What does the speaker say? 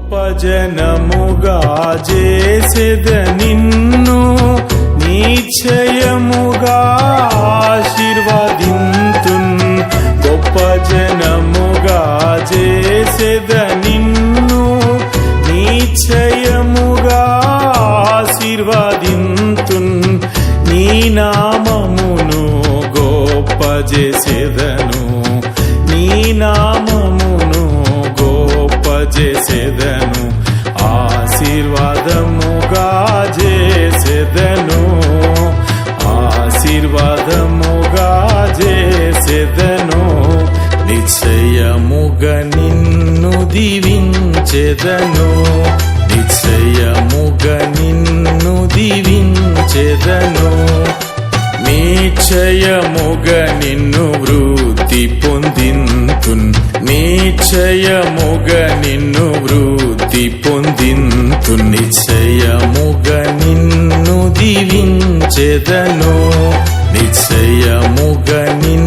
గొప్ప జనముగా చేసెద నిన్ను నిశ్చయముగా ఆశీర్వదింతున్. గొప్ప జనముగా చేసెద నిన్ను నిశ్చయముగా ఆశీర్వదింతున్. నీ నామమును గొప్ప చేసెదను, నీ నామమును గొప్ప చేసెదను, ఆశీర్వాదముగా చేసెదను, ఆశీర్వాదముగా చేసెదను. నిశ్చయముగా నిన్ను దీవించెదను, నిశ్చయముగా నిన్ను దీవించెదను. నిశ్చయముగా నిన్ను వృద్ధి పొందింతున్, నిశ్చయముగా నిన్ను వృద్ధి పొందింతున్. నిశ్చయముగా నిన్ను దీవించెదను, నిశ్చయముగా నిన్ను